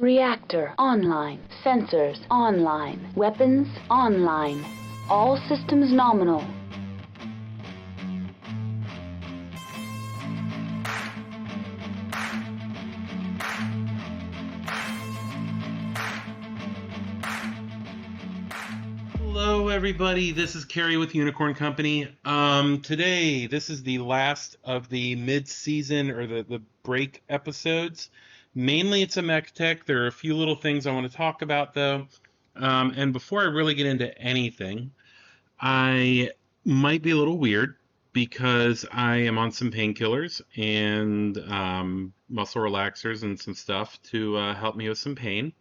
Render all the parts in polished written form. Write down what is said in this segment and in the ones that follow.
Reactor online. Sensors online. Weapons online. All systems nominal. Hello everybody, this is Carrie with Unicorn Company. Today, this is the last of the mid-season or the break episodes. Mainly it's a mech tech. There are a few little things I want to talk about though. And before I really get into anything, I might be a little weird because I am on some painkillers and muscle relaxers and some stuff to help me with some pain,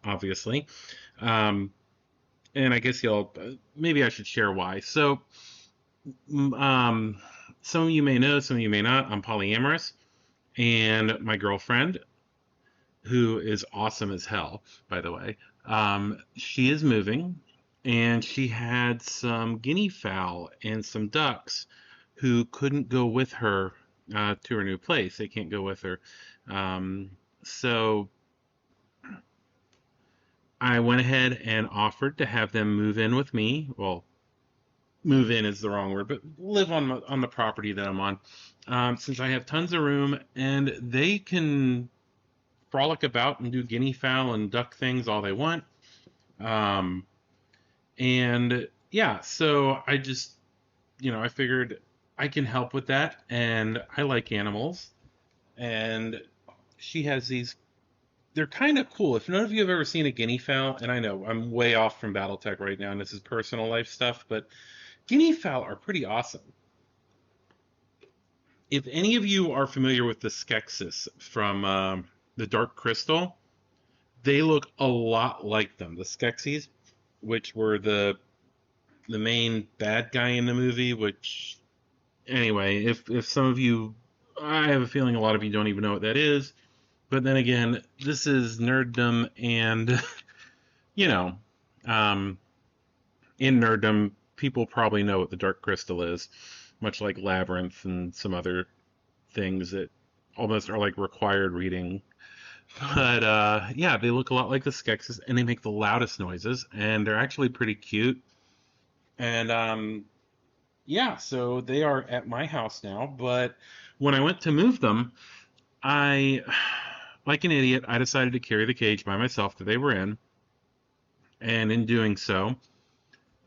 obviously. And I guess maybe I should share why. So, some of you may know, some of you may not, I'm polyamorous. And my girlfriend, who is awesome as hell, by the way, she is moving. And she had some guinea fowl and some ducks who couldn't go with her to her new place. They can't go with her. So I went ahead and offered to have them move in with me. Well, move in is the wrong word, but live on the property that I'm on, since I have tons of room and they can frolic about and do guinea fowl and duck things all they want. And yeah, so I just, I figured I can help with that, and I like animals, and she has these. They're kind of cool. If none of you have ever seen a guinea fowl, and I know I'm way off from Battletech right now, and this is personal life stuff, but guinea fowl are pretty awesome. If any of you are familiar with the Skeksis from the Dark Crystal, they look a lot like them. The Skeksis, which were the main bad guy in the movie, which, anyway, if some of you, I have a feeling a lot of you don't even know what that is. But then again, this is nerddom, and, in nerddom, people probably know what the Dark Crystal is, much like Labyrinth and some other things that almost are like required reading. But, yeah, they look a lot like the Skeksis, and they make the loudest noises, and they're actually pretty cute. And, yeah, so they are at my house now, but when I went to move them, like an idiot, I decided to carry the cage by myself that they were in. And in doing so,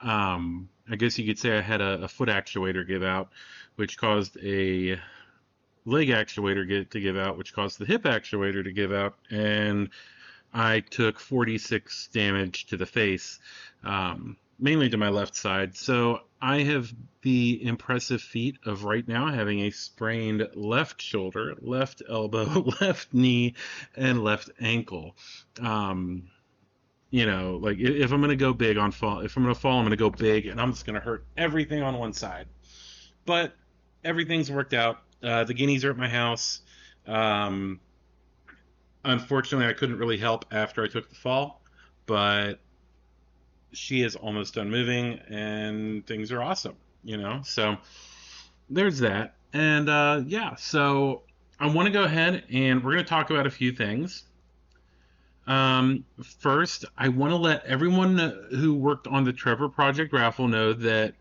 I guess you could say I had a foot actuator give out, which caused a leg actuator to give out, which caused the hip actuator to give out. And I took 46 damage to the face, mainly to my left side. So I have the impressive feat of right now having a sprained left shoulder, left elbow, left knee, and left ankle. Like if I'm going to go big on fall, if I'm going to fall, I'm going to go big, and I'm just going to hurt everything on one side. But everything's worked out. The guineas are at my house. Unfortunately, I couldn't really help after I took the fall, but she is almost done moving, and things are awesome, So there's that. And yeah, so I want to go ahead and we're going to talk about a few things. First, I want to let everyone who worked on the Trevor Project raffle know that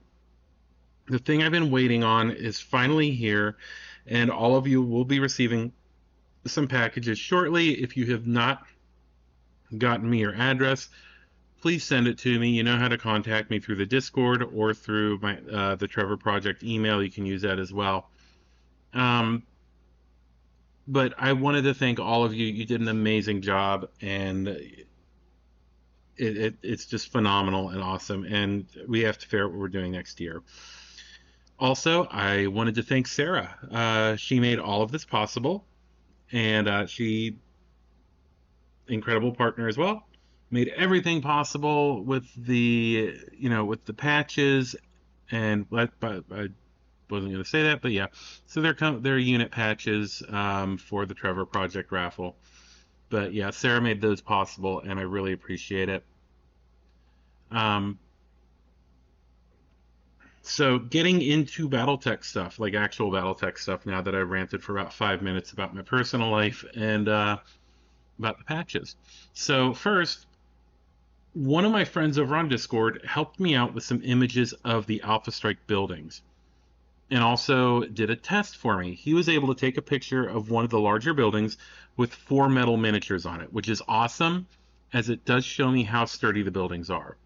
the thing I've been waiting on is finally here, and all of you will be receiving some packages shortly. If you have not gotten me your address, please send it to me. You know how to contact me through the Discord or through my the Trevor Project email. You can use that as well. But I wanted to thank all of you. You did an amazing job, and it's just phenomenal and awesome. And we have to figure out what we're doing next year. Also, I wanted to thank Sarah. She made all of this possible, and she, incredible partner as well, made everything possible with the patches, and I wasn't going to say that, but yeah. So they're unit patches for the Trevor Project raffle. But yeah, Sarah made those possible, and I really appreciate it. So getting into Battletech stuff, like actual Battletech stuff, now that I've ranted for about 5 minutes about my personal life, and about the patches. So first, one of my friends over on Discord helped me out with some images of the Alpha Strike buildings and also did a test for me. He was able to take a picture of one of the larger buildings with 4 metal miniatures on it, which is awesome as it does show me how sturdy the buildings are.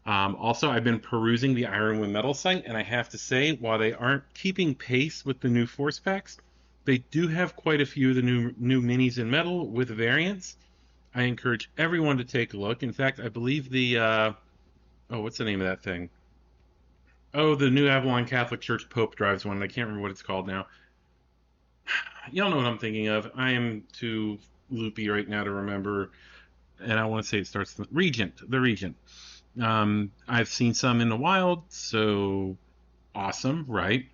Also, I've been perusing the Ironwood Metal site, and I have to say, while they aren't keeping pace with the new force packs, they do have quite a few of the new minis in metal with variants. I encourage everyone to take a look. In fact, I believe the what's the name of that thing? Oh, the New Avalon Catholic Church Pope drives one. I can't remember what it's called now. Y'all know what I'm thinking of. I am too loopy right now to remember, and I want to say it starts with Regent. The Regent. I've seen some in the wild, so awesome, right?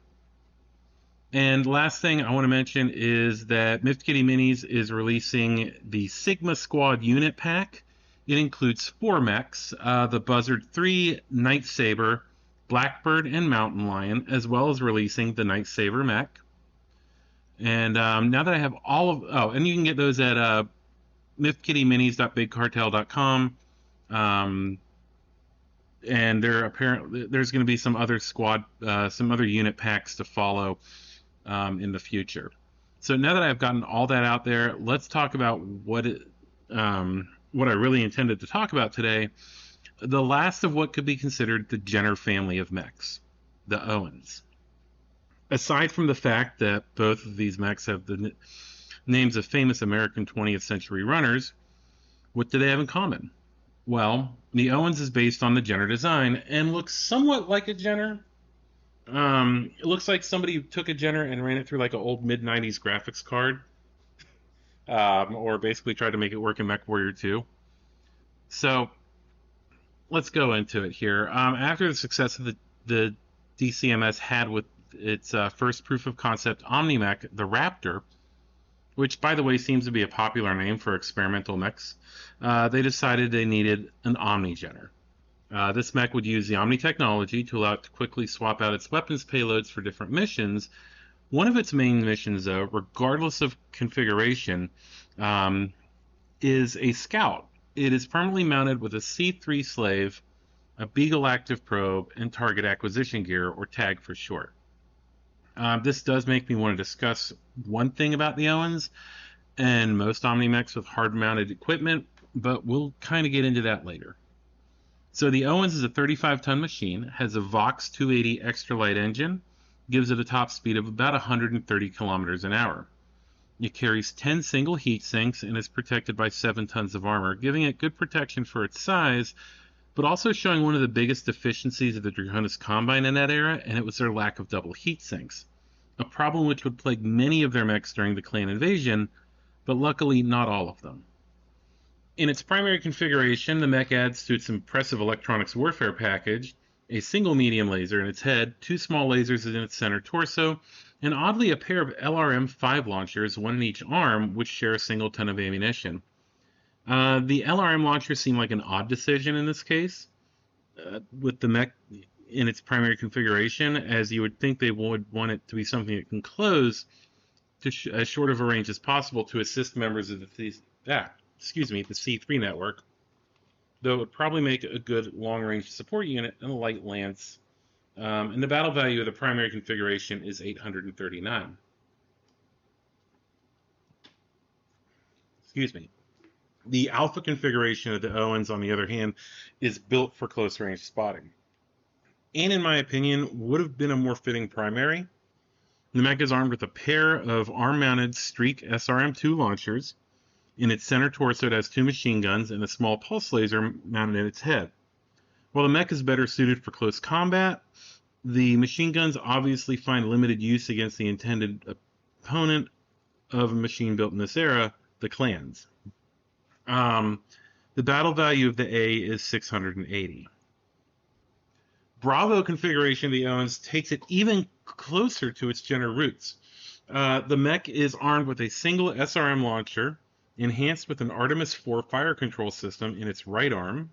And last thing I want to mention is that Myth Kitty Minis is releasing the Sigma Squad unit pack. It includes 4 mechs, the Buzzard 3, Night Saber, Blackbird, and Mountain Lion, as well as releasing the Night Saber mech. And now that I have all of... Oh, and you can get those at mythkittyminis.bigcartel.com. And there's going to be some other some other unit packs to follow in the future. So now that I've gotten all that out there, let's talk about what I really intended to talk about today. The last of what could be considered the Jenner family of mechs, the Owens. Aside from the fact that both of these mechs have the names of famous American 20th century runners, what do they have in common? Well, the Owens is based on the Jenner design and looks somewhat like a Jenner. It looks like somebody took a Jenner and ran it through like an old mid-90s graphics card. Or basically tried to make it work in MechWarrior 2. So, let's go into it here. After the success of the DCMS had with its first proof of concept Omni-Mech, the Raptor, which, by the way, seems to be a popular name for experimental mechs, they decided they needed an Omni-Jenner. This mech would use the Omni technology to allow it to quickly swap out its weapons payloads for different missions. One of its main missions, though, regardless of configuration, is a Scout. It is permanently mounted with a C3 Slave, a Beagle Active Probe, and Target Acquisition Gear, or TAG for short. This does make me want to discuss one thing about the Owens and most Omni-Mechs with hard-mounted equipment, but we'll kind of get into that later. So the Owens is a 35-ton machine, has a Vox 280 extra light engine, gives it a top speed of about 130 kilometers an hour. It carries 10 single heat sinks and is protected by 7 tons of armor, giving it good protection for its size, but also showing one of the biggest deficiencies of the Draconis Combine in that era, and it was their lack of double heat sinks. A problem which would plague many of their mechs during the clan invasion, but luckily not all of them. In its primary configuration, the mech adds to its impressive electronics warfare package a single medium laser in its head, 2 small lasers in its center torso, and oddly a pair of LRM-5 launchers, one in each arm, which share a single ton of ammunition. The LRM launchers seem like an odd decision in this case, with the mech in its primary configuration, as you would think they would want it to be something that can close to as short of a range as possible to assist members of the C3 network, though it would probably make a good long-range support unit and a light lance. And the battle value of the primary configuration is 839. Excuse me. The alpha configuration of the Owens, on the other hand, is built for close-range spotting, and in my opinion, would have been a more fitting primary. The mech is armed with a pair of arm-mounted Streak SRM-2 launchers. In its center torso, it has 2 machine guns and a small pulse laser mounted in its head. While the mech is better suited for close combat, the machine guns obviously find limited use against the intended opponent of a machine built in this era, the clans. The battle value of the A is 680. Bravo configuration of the Owens takes it even closer to its Jenner roots. The mech is armed with a single SRM launcher, enhanced with an Artemis 4 fire control system in its right arm,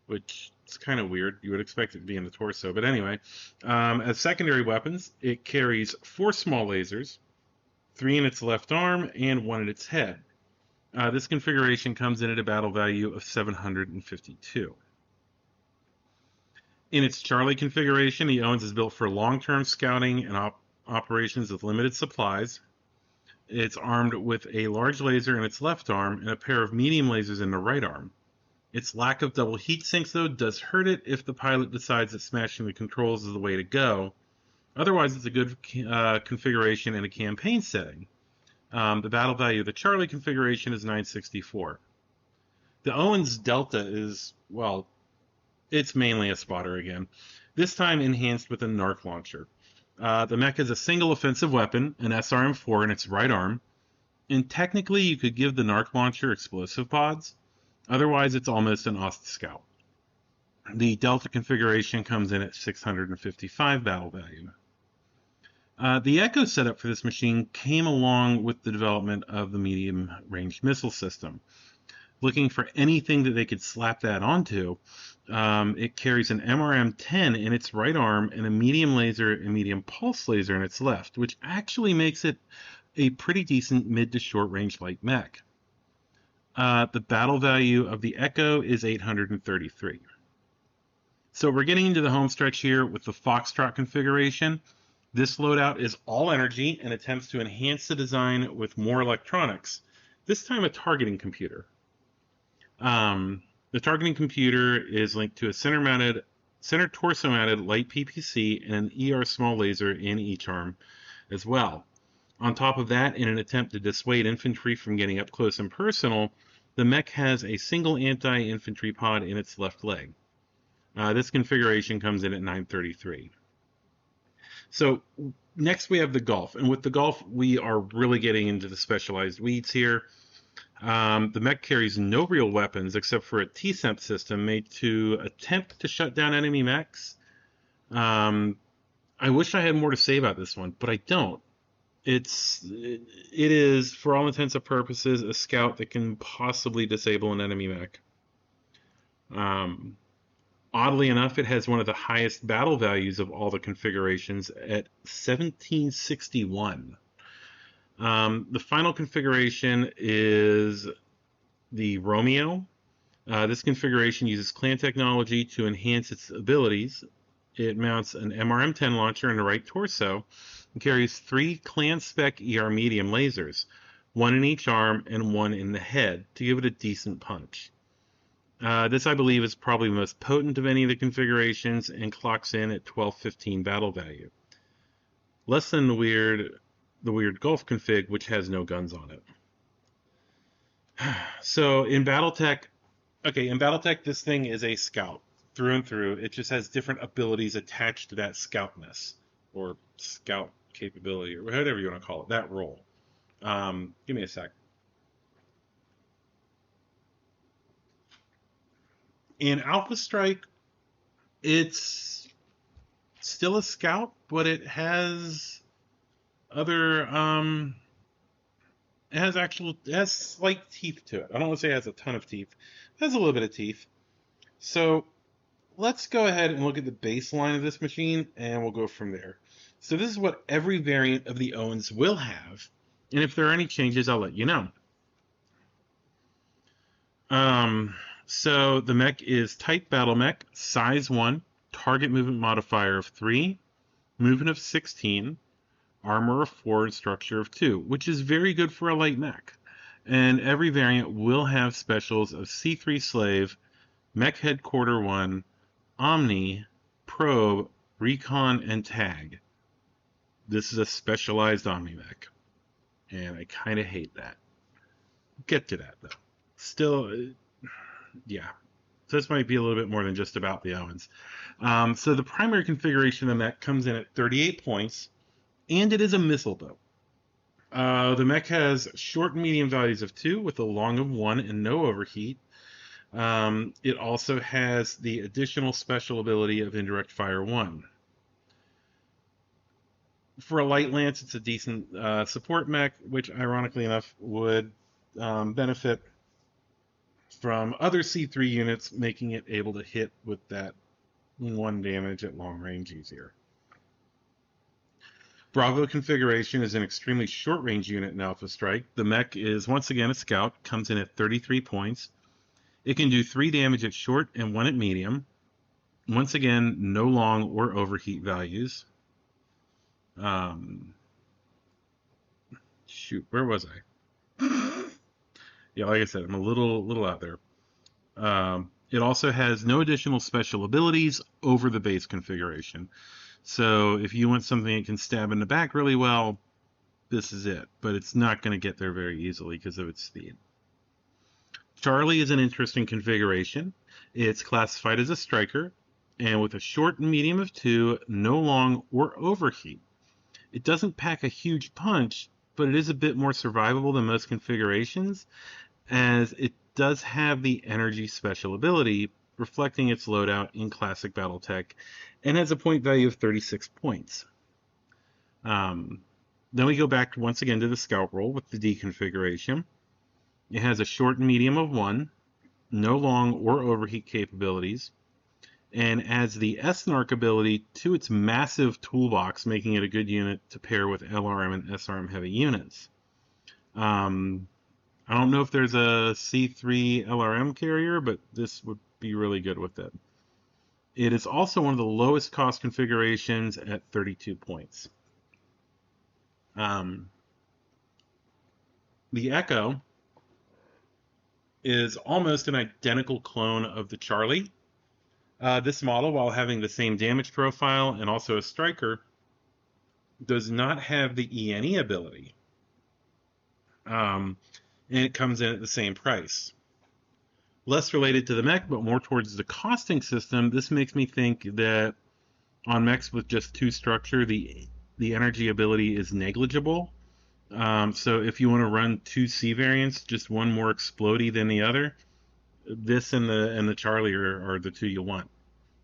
which is kind of weird. You would expect it to be in the torso, but anyway. As secondary weapons, it carries 4 small lasers, 3 in its left arm and 1 in its head. This configuration comes in at a battle value of 752. In its Charlie configuration, the Owens is built for long-term scouting and operations with limited supplies. It's armed with a large laser in its left arm and a pair of medium lasers in the right arm. Its lack of double heat sinks, though, does hurt it if the pilot decides that smashing the controls is the way to go. Otherwise, it's a good configuration in a campaign setting. The battle value of the Charlie configuration is 964. The Owens Delta is, well, it's mainly a spotter again, this time enhanced with a NARC launcher. The mech has a single offensive weapon, an SRM-4 in its right arm, and technically you could give the NARC launcher explosive pods. Otherwise, it's almost an Ost Scout. The Delta configuration comes in at 655 battle value. The Echo setup for this machine came along with the development of the medium-range missile system. Looking for anything that they could slap that onto, it carries an MRM-10 in its right arm and a medium laser and medium pulse laser in its left, which actually makes it a pretty decent mid to short range light mech. The battle value of the Echo is 833. So we're getting into the home stretch here with the Foxtrot configuration. This loadout is all energy and attempts to enhance the design with more electronics, this time a targeting computer. The targeting computer is linked to a center torso-mounted light PPC and an ER small laser in each arm as well. On top of that, in an attempt to dissuade infantry from getting up close and personal, the mech has a single anti-infantry pod in its left leg. This configuration comes in at 933. So next we have the Golf, and with the Golf we are really getting into the specialized weeds here. The mech carries no real weapons except for a T-SEMP system made to attempt to shut down enemy mechs. I wish I had more to say about this one, but I don't. It is, for all intents and purposes, a scout that can possibly disable an enemy mech. Oddly enough, it has one of the highest battle values of all the configurations at 1761. The final configuration is the Romeo. This configuration uses clan technology to enhance its abilities. It mounts an MRM-10 launcher in the right torso and carries 3 clan spec ER medium lasers, 1 in each arm and 1 in the head, to give it a decent punch. This, I believe, is probably the most potent of any of the configurations and clocks in at 1215 battle value. Less than the weird Golf config, which has no guns on it. So in Battletech, this thing is a scout through and through. It just has different abilities attached to that scoutness or scout capability or whatever you want to call it, that role. Give me a sec. In Alpha Strike, it's still a scout, but it has other it has slight teeth to it. I don't want to say it has a ton of teeth. It has a little bit of teeth. So let's go ahead and look at the baseline of this machine, and we'll go from there. So this is what every variant of the Owens will have, and if there are any changes, I'll let you know. So the mech is Type Battle Mech, Size 1, Target Movement Modifier of 3, Movement of 16, Armor of 4, and Structure of 2, which is very good for a light mech. And every variant will have specials of C3 Slave, Mech Headquarter 1, Omni, Probe, Recon, and Tag. This is a specialized Omni mech, and I kind of hate that. Get to that, though. Still, yeah. So this might be a little bit more than just about the Owens. So the primary configuration of the mech comes in at 38 points, and it is a missile boat. The mech has short and medium values of 2 with a long of 1 and no overheat. It also has the additional special ability of indirect fire 1. For a light lance, it's a decent support mech, which ironically enough would benefit from other C3 units, making it able to hit with that 1 damage at long range easier. Bravo configuration is an extremely short-range unit in Alpha Strike. The mech is once again a scout, comes in at 33 points. It can do 3 damage at short and 1 at medium. Once again, no long or overheat values. Shoot, where was I? Yeah, like I said, I'm a little out there. It also has no additional special abilities over the base configuration. So if you want something that can stab in the back really well, this is it. But it's not going to get there very easily because of its speed. Charlie is an interesting configuration. It's classified as a striker, and with a short and medium of 2, no long or overheat. It doesn't pack a huge punch, but it is a bit more survivable than most configurations, as it does have the energy special ability, reflecting its loadout in classic Battletech, and has a point value of 36 points. Then we go back once again to the scout roll with the D configuration. It has a short and medium of 1, no long or overheat capabilities, and adds the S-Narc ability to its massive toolbox, making it a good unit to pair with LRM and SRM heavy units. I don't know if there's a C3 LRM carrier, but this would be really good with it. It is also one of the lowest cost configurations at 32 points. The Echo is almost an identical clone of the Charlie. This model, while having the same damage profile and also a striker, does not have the ENE ability. And it comes in at the same price. Less related to the mech, but more towards the costing system, this makes me think that on mechs with just 2 structure, the energy ability is negligible. So if you want to run 2 C variants, just one more explodey than the other, this and the Charlie are the 2 you want.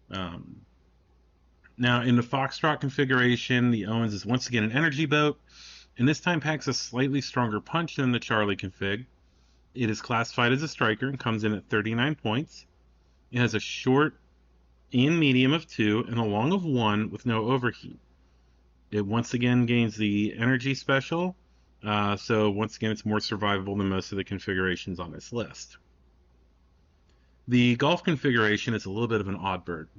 Now in the Foxtrot configuration, the Owens is once again an energy boat, and this time packs a slightly stronger punch than the Charlie config. It is classified as a striker and comes in at 39 points. It has a short and medium of 2 and a long of 1 with no overheat. It once again gains the energy special, so once again it's more survivable than most of the configurations on this list. The Golf configuration is a little bit of an odd bird.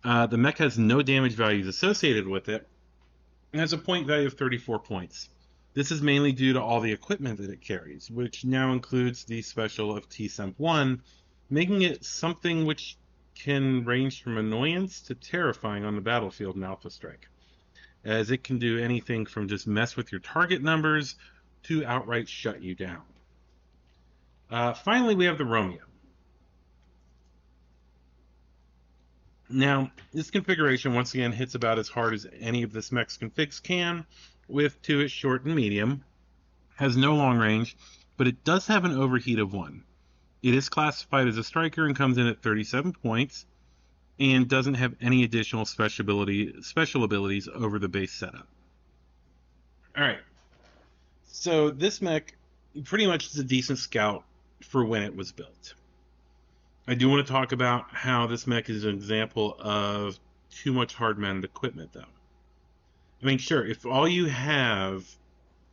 The mech has no damage values associated with it, and has a point value of 34 points. This is mainly due to all the equipment that it carries, which now includes the special of T-Semp1, making it something which can range from annoyance to terrifying on the battlefield in Alpha Strike, as it can do anything from just mess with your target numbers to outright shut you down. Finally, we have the Romeo. Now, this configuration once again hits about as hard as any of this mech's configs can, with 2 at short and medium, has no long range, but it does have an overheat of 1. It is classified as a striker and comes in at 37 points, and doesn't have any additional special abilities over the base setup. Alright, so this mech pretty much is a decent scout for when it was built. I do want to talk about how this mech is an example of too much hard-mounted equipment, though. I mean, sure, if it's all you have,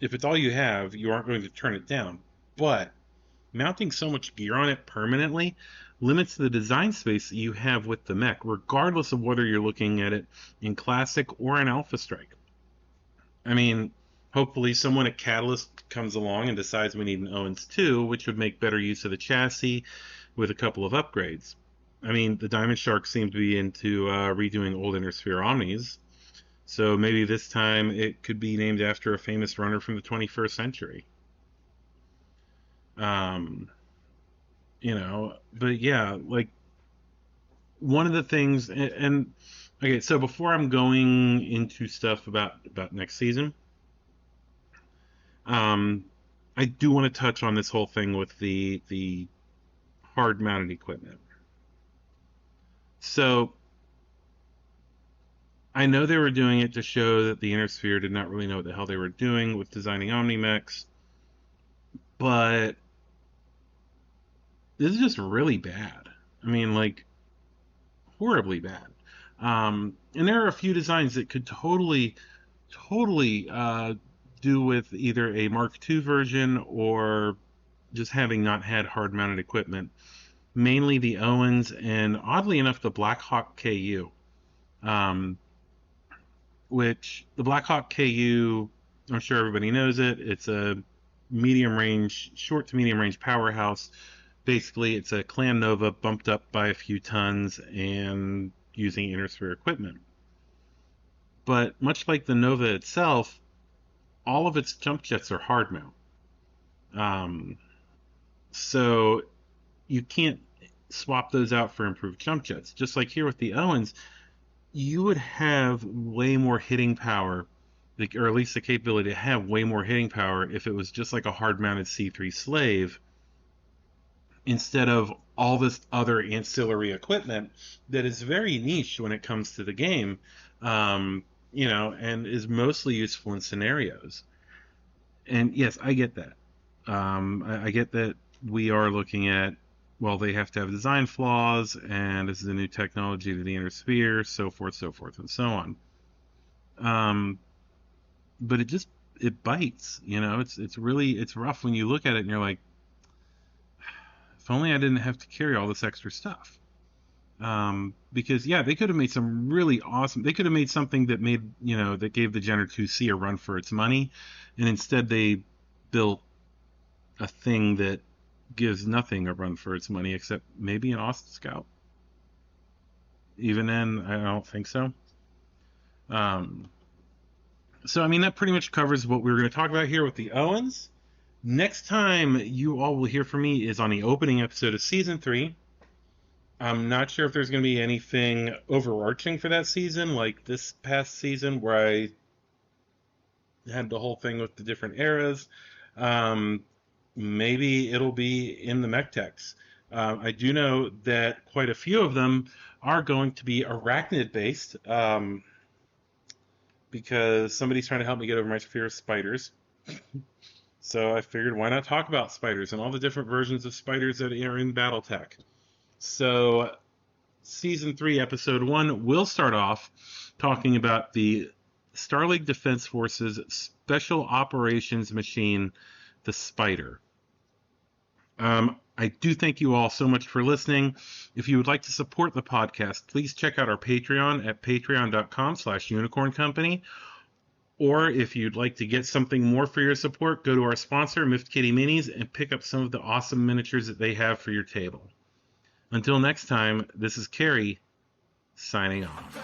you aren't going to turn it down. But mounting so much gear on it permanently limits the design space that you have with the mech, regardless of whether you're looking at it in Classic or in Alpha Strike. I mean, hopefully someone at Catalyst comes along and decides we need an Owens 2, which would make better use of the chassis with a couple of upgrades. I mean, the Diamond Shark seemed to be into redoing old Intersphere Omnis, so maybe this time it could be named after a famous runner from the 21st century. You know, but yeah, like, one of the things, and okay, so before I'm going into stuff about next season, I do want to touch on this whole thing with the hard-mounted equipment. So I know they were doing it to show that the Intersphere did not really know what the hell they were doing with designing Omni-Mechs, but this is just really bad. I mean, like, horribly bad. And there are a few designs that could totally totally do with either a Mark II version or just having not had hard-mounted equipment. Mainly the Owens and, oddly enough, the Blackhawk KU. Which the Blackhawk KU, I'm sure everybody knows it. It's a short to medium range powerhouse. Basically, it's a Clan Nova bumped up by a few tons and using inner sphere equipment. But much like the Nova itself, all of its jump jets are hard mount. So you can't swap those out for improved jump jets. Just like here with the Owens, you would have way more hitting power, or at least the capability to have way more hitting power if it was just like a hard-mounted C3 Slave, instead of all this other ancillary equipment that is very niche when it comes to the game, and is mostly useful in scenarios. And yes, I get that. I get that we are looking at, well, they have to have design flaws, and this is a new technology to the inner sphere, so forth, and so on. But it bites, it's rough when you look at it and you're like, if only I didn't have to carry all this extra stuff. Because they could have made some really awesome, they could have made something that that gave the Jenner 2C a run for its money, and instead they built a thing that gives nothing a run for its money except maybe an Austin Scout. Even then, I don't think so. So, that pretty much covers what we were going to talk about here with the Owens. Next time you all will hear from me is on the opening episode of Season 3. I'm not sure if there's going to be anything overarching for that season, like this past season where I had the whole thing with the different eras. Maybe it'll be in the mech techs. I do know that quite a few of them are going to be arachnid based, because somebody's trying to help me get over my fear of spiders. So I figured, why not talk about spiders and all the different versions of spiders that are in BattleTech. So Season 3, Episode 1, we'll start off talking about the Starleague Defense Forces Special Operations Machine, the Spider. I do thank you all so much for listening. If you would like to support the podcast, please check out our Patreon at patreon.com/Unicorn Company. Or if you'd like to get something more for your support, go to our sponsor, Miffed Kitty Minis, and pick up some of the awesome miniatures that they have for your table. Until next time, this is Carrie, signing off.